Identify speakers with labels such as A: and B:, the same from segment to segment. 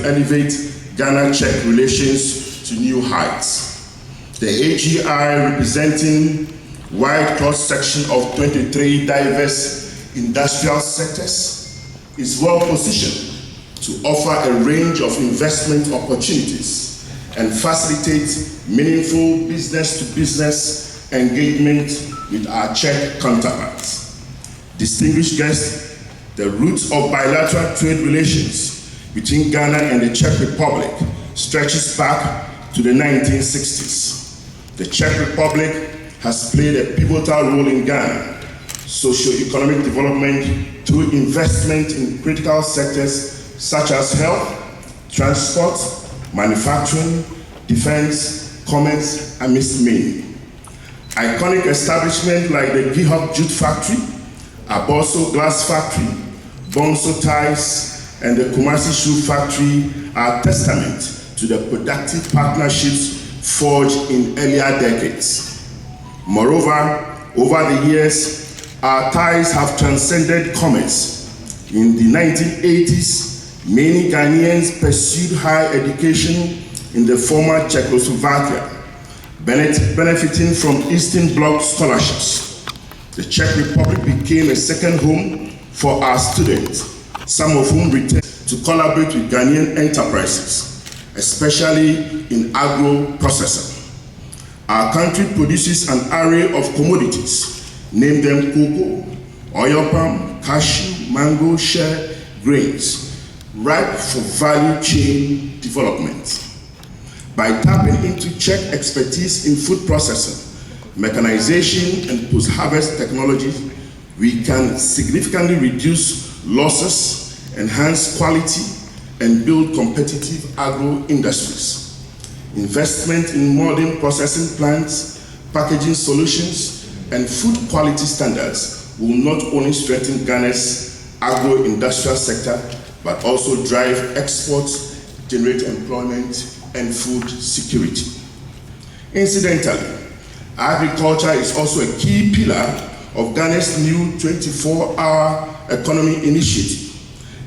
A: to elevate Ghana-Czech relations to new heights. The AGI, representing wide cross-section of 23 diverse industrial sectors, is well positioned to offer a range of investment opportunities and facilitate meaningful business-to-business engagement with our Czech counterparts. Distinguished guests, the roots of bilateral trade relations between Ghana and the Czech Republic stretches back to the 1960s. The Czech Republic has played a pivotal role in Ghana socio-economic development through investment in critical sectors such as health, transport, manufacturing, defense, commerce, amidst many. Iconic establishments like the Gihok Jute Factory, Aboso Glass Factory, Bonso Ties, and the Kumasi Shoe Factory are testament to the productive partnerships forged in earlier decades. Moreover, over the years, our ties have transcended commerce. In the 1980s, many Ghanaians pursued higher education in the former Czechoslovakia, benefiting from Eastern Bloc scholarships. The Czech Republic became a second home for our students, some of whom returned to collaborate with Ghanaian enterprises, especially in agro-processing. Our country produces an array of commodities, name them cocoa, oil palm, cashew, mango, shea, grains, ripe for value chain development. By tapping into Czech expertise in food processing, mechanization, and post-harvest technologies, we can significantly reduce losses, enhance quality, and build competitive agro-industries. Investment in modern processing plants, packaging solutions, and food quality standards will not only strengthen Ghana's agro-industrial sector, but also drive exports, generate employment, and food security. Incidentally, agriculture is also a key pillar of Ghana's new 24-hour economy initiative,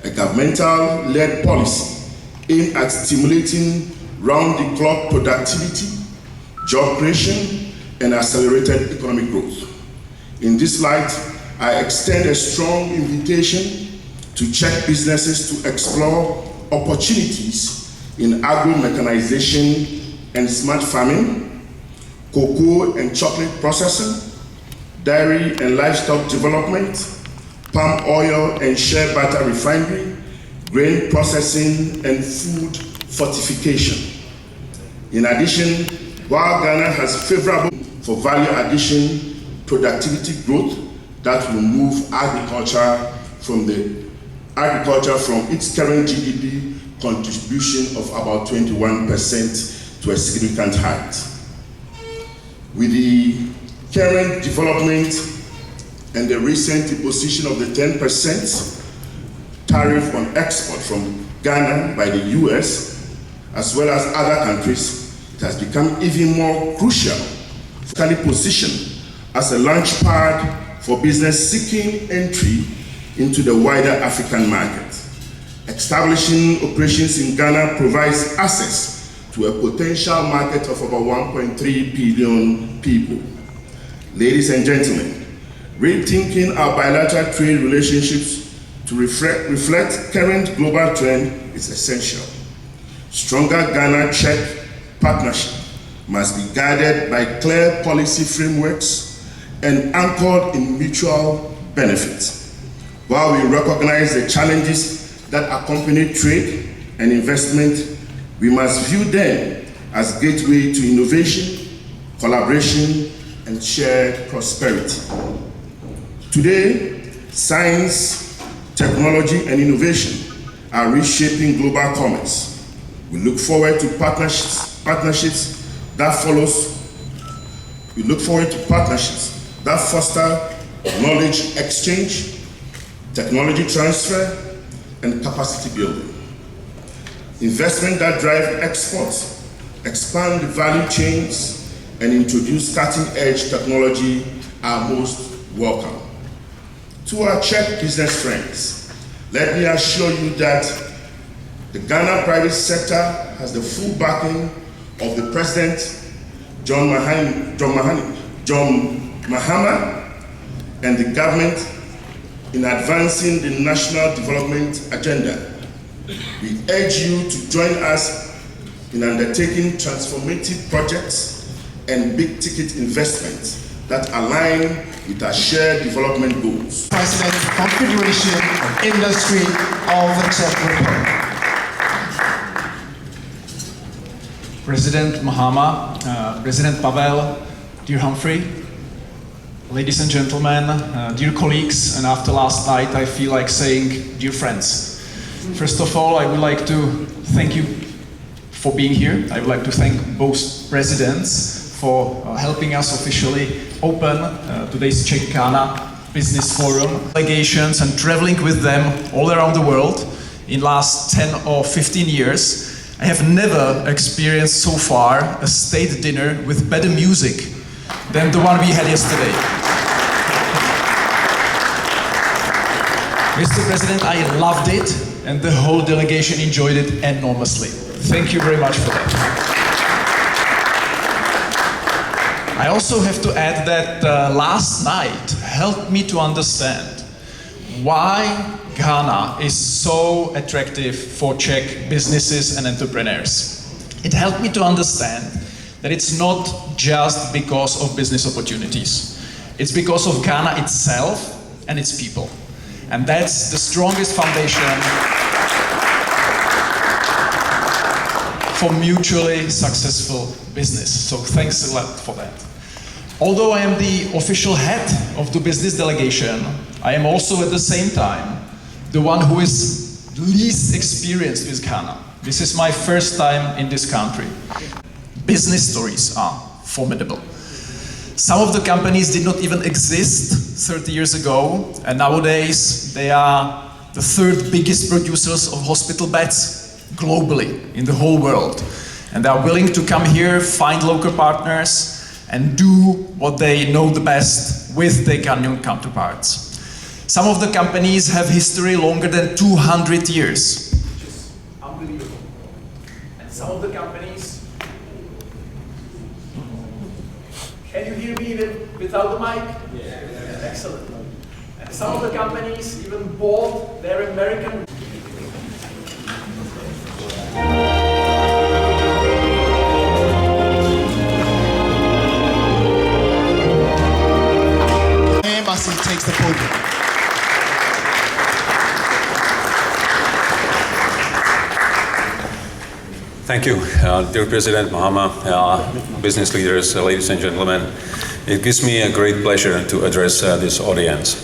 A: a governmental-led policy aimed at stimulating round-the-clock productivity, job creation, and accelerated economic growth. In this light, I extend a strong invitation to Czech businesses to explore opportunities in agro-mechanization and smart farming, cocoa and chocolate processing, dairy and livestock development, palm oil and shea butter refinery, grain processing, and food fortification. In addition, while Ghana has favorable for value addition, productivity growth that will move agriculture from its current GDP contribution of about 21% to a significant height. With the current development and the recent imposition of the 10% tariff on export from Ghana by the US, as well as other countries, it has become even more crucial to position as a launch pad for business seeking entry into the wider African market. Establishing operations in Ghana provides access to a potential market of about 1.3 billion people. Ladies and gentlemen, rethinking our bilateral trade relationships to reflect current global trend is essential. Stronger Ghana-Czech partnership must be guided by clear policy frameworks and anchored in mutual benefits. While we recognize the challenges that accompany trade and investment, we must view them as gateway to innovation, collaboration, and shared prosperity. Today, science, technology, and innovation are reshaping global commerce. We look forward to partnerships that foster knowledge exchange, technology transfer, and capacity building. Investment that drive exports, expand the value chains, and introduce cutting-edge technology are most welcome. To our Czech business friends, let me assure you that The Ghana private sector has the full backing of the President, John Mahama, and the government in advancing the national development agenda. We urge you to join us in undertaking transformative projects and big-ticket investments that align with our shared development goals.
B: President, Confederation of Industry of the Czech Republic.
C: President Mahama, President Pavel, dear Humphrey, ladies and gentlemen, dear colleagues, and after last night I feel like saying dear friends. First of all, I would like to thank you for being here. I would like to thank both presidents for helping us officially open today's Czech-Ghana Business Forum. Delegations and traveling with them all around the world in last 10 or 15 years, I have never experienced so far a state dinner with better music than the one we had yesterday. Mr. President, I loved it, and the whole delegation enjoyed it enormously. Thank you very much for that. I also have to add that last night helped me to understand why Ghana is so attractive for Czech businesses and entrepreneurs. It helped me to understand that it's not just because of business opportunities. It's because of Ghana itself and its people. And that's the strongest foundation for mutually successful business. So thanks a lot for that. Although I am the official head of the business delegation, I am also at the same time the one who is least experienced with Ghana. This is my first time in this country. Business stories are formidable. Some of the companies did not even exist 30 years ago, and nowadays they are the third biggest producers of hospital beds globally in the whole world. And they are willing to come here, find local partners, and do what they know the best with their Ghanaian counterparts. Some of the companies have history longer than 200 years. Which is unbelievable. And some of the companies... Can you hear me even without the mic? Yeah. Excellent. And some of the companies even bought their American...
B: Embassy takes the podium.
D: Thank you, dear President Mahama, business leaders, ladies and gentlemen. It gives me a great pleasure to address this audience.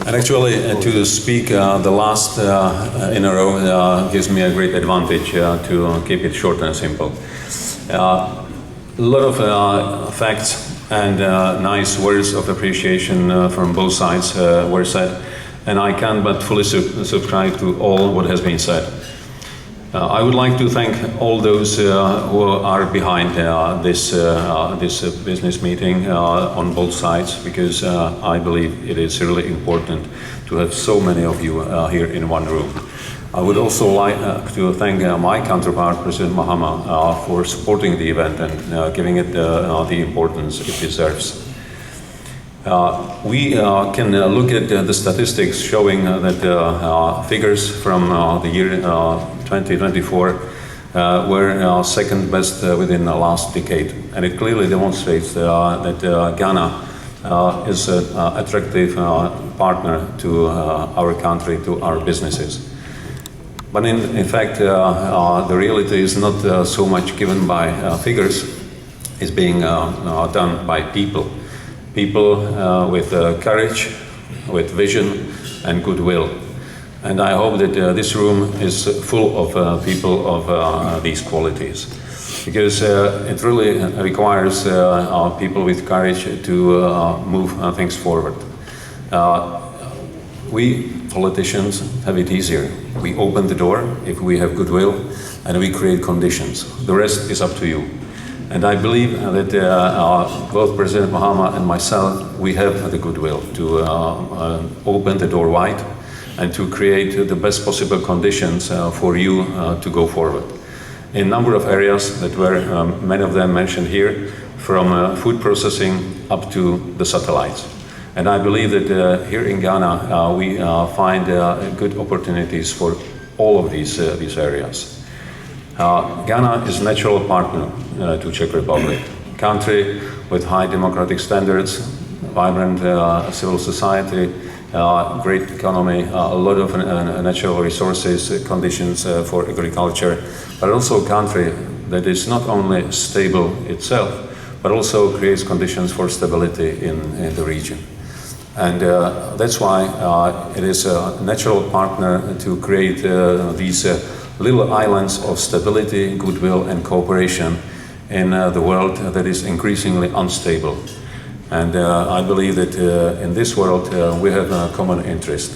D: And actually, to speak the last in a row gives me a great advantage to keep it short and simple. A lot of facts and nice words of appreciation from both sides were said, and I can but fully subscribe to all what has been said. I would like to thank all those who are behind this business meeting on both sides, because I believe it is really important to have so many of you here in one room. I would also like to thank my counterpart, President Mahama, for supporting the event and giving it the importance it deserves. We can look at the statistics showing that figures from the year 2024 were second best within the last decade, and it clearly demonstrates that Ghana is an attractive partner to our country, to our businesses. But in fact, the reality is not so much given by figures, it's being done by people. People with courage, with vision and goodwill. And I hope that this room is full of people of these qualities. Because it really requires people with courage to move things forward. We politicians have it easier. We open the door if we have goodwill and we create conditions. The rest is up to you. And I believe that both President Mahama and myself, we have the goodwill to open the door wide and to create the best possible conditions for you to go forward. In a number of areas that were, many of them mentioned here, from food processing up to the satellites. And I believe that here in Ghana, we find good opportunities for all of these areas. Ghana is a natural partner to Czech Republic, a country with high democratic standards, vibrant civil society, great economy, a lot of natural resources, conditions for agriculture, but also a country that is not only stable itself, but also creates conditions for stability in the region. And that's why it is a natural partner to create these little islands of stability, goodwill, and cooperation in the world that is increasingly unstable. And I believe that in this world we have a common interest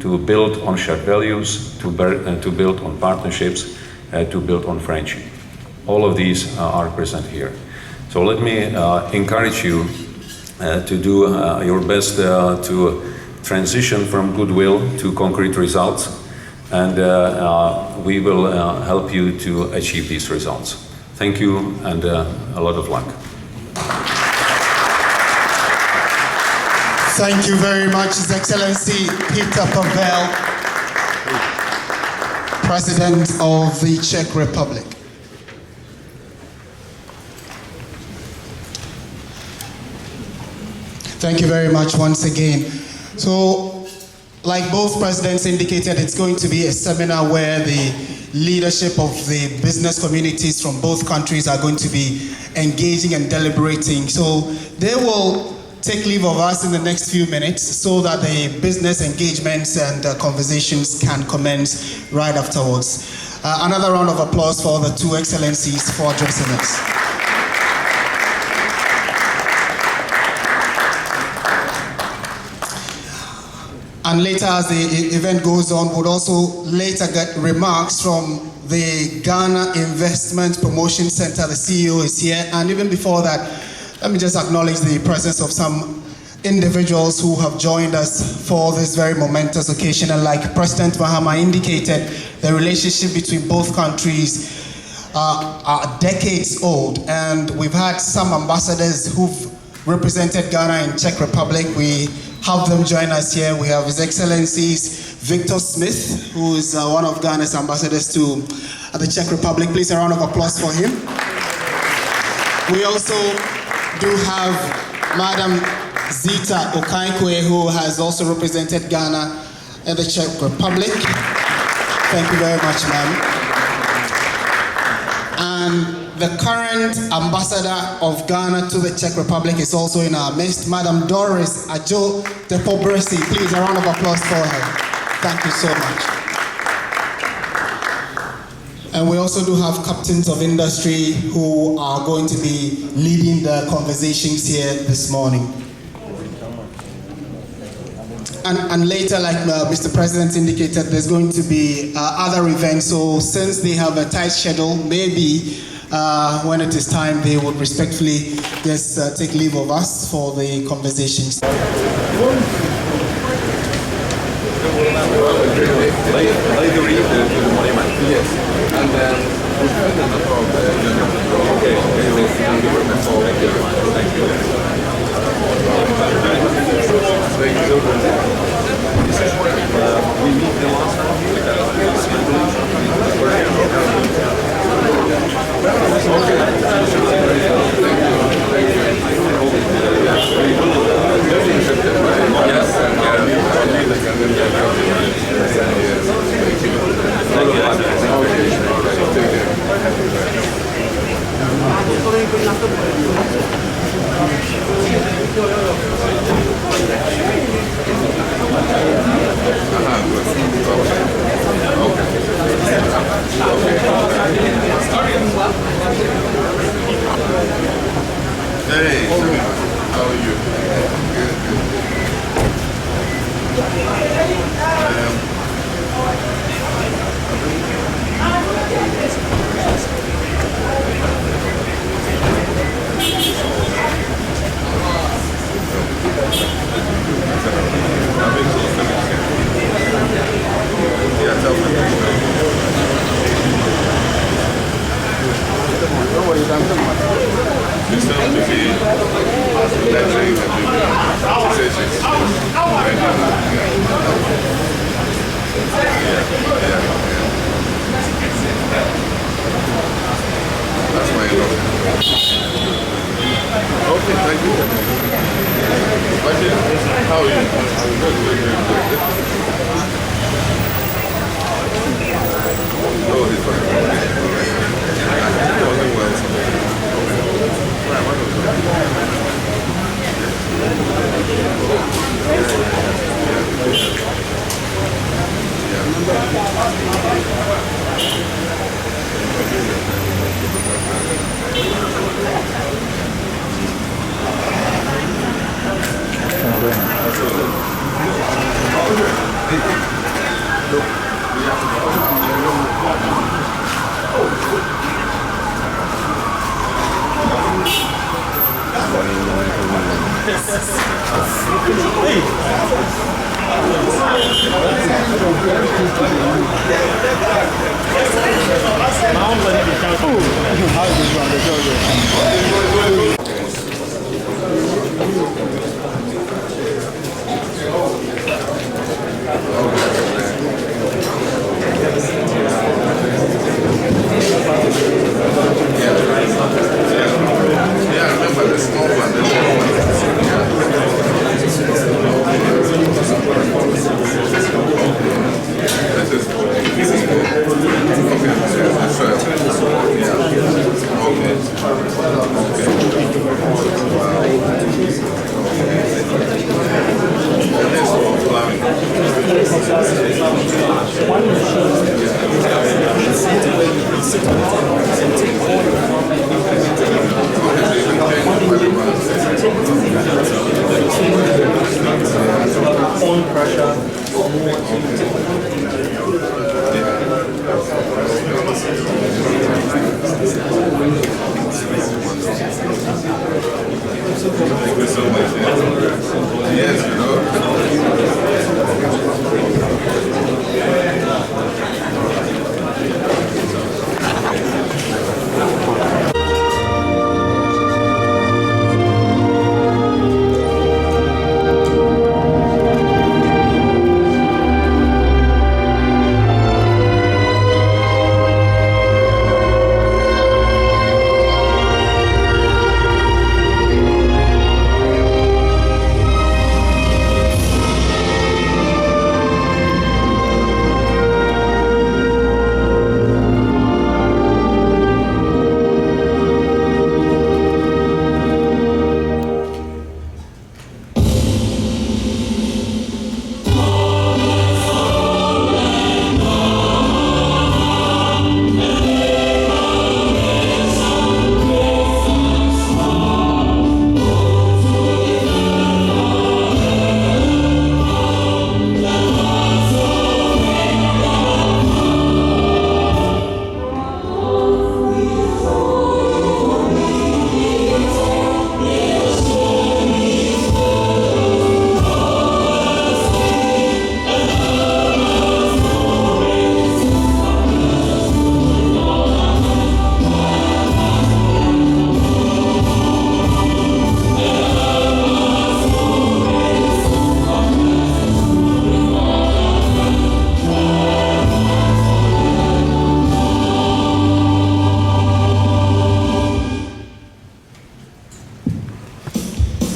D: to build on shared values, to build on partnerships, to build on friendship. All of these are present here. So let me encourage you to do your best to transition from goodwill to concrete results, and we will help you to achieve these results. Thank you, and a lot of luck.
B: Thank you very much, His Excellency Petr Pavel, President of the Czech Republic. Thank you very much once again. So, like both presidents indicated, it's going to be a seminar where the leadership of the business communities from both countries are going to be engaging and deliberating. So they will take leave of us in the next few minutes so that the business engagements and conversations can commence right afterwards. Another round of applause for the two excellencies for addressing us. And later, as the event goes on, we'll also later get remarks from the Ghana Investment Promotion Center. The CEO is here. And even before that, let me just acknowledge the presence of some individuals who have joined us for this very momentous occasion. And like President Mahama indicated, the relationship between both countries are decades old. And we've had some ambassadors who've represented Ghana in Czech Republic. We have them join us here. We have His Excellencies Victor Smith, who is one of Ghana's ambassadors to the Czech Republic. Please a round of applause for him. We also do have Madam Zita Okaikwe, who has also represented Ghana in the Czech Republic. Thank you very much, ma'am. And the current ambassador of Ghana to the Czech Republic is also in our midst, Madam Doris Ajo Depobresi. Please, a round of applause for her. Thank you so much. And we also do have captains of industry who are going to be leading the conversations here this morning. And later, like Mr. President indicated, there's going to be other events. So since they have a tight schedule, maybe when it is time, they would respectfully just take leave of us for the conversations.
E: And then we meet the last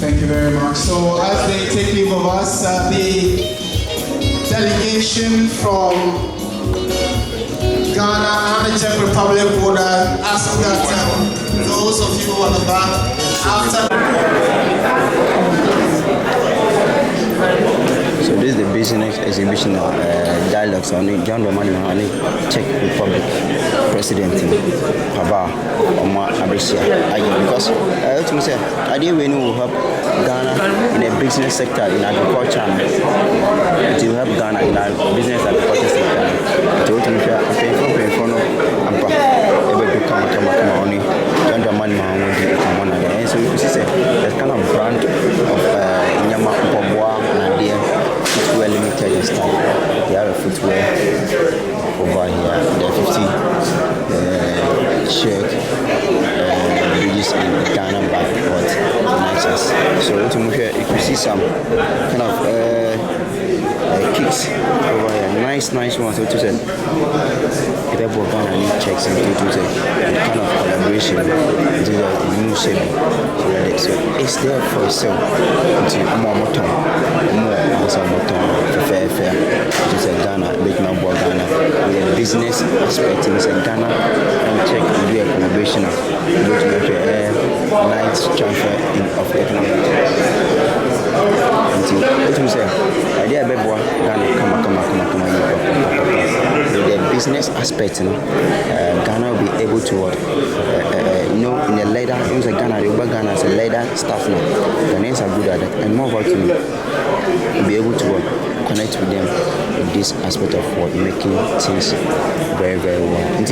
B: Thank you very much. So as they take leave of us, the delegation from Ghana and the Czech Republic would ask that those of you on the back, after...
F: So this is the business exhibition dialogues on the John Mahama, Czech Republic President Pavel because I didn't know help Ghana in the business sector in agriculture to help Ghana in our business agriculture sector to pay for no and so you see that kind of brand of Nyama Poboa and there footwear limited and stuff. They have a footwear over here. There are 50 shirt bridges in Ghana backboard matches. So you can see some kind of kicks over here. Nice ones. So to say, if I work on any checks and to say, kind of collaboration into the new shape. So it's there for sale. Until more time, more time, fair. To say Ghana, big number Ghana. With the business aspect, in Ghana and Czech will do a collaboration. Go to the nice transfer of economic. Until say, idea Ghana come. With the business aspect, Ghana will be able to in the leather, Ghana is a leather staff now. Ghanaians are good at it, and more about to be able to connect with them with this aspect of making things very, very well.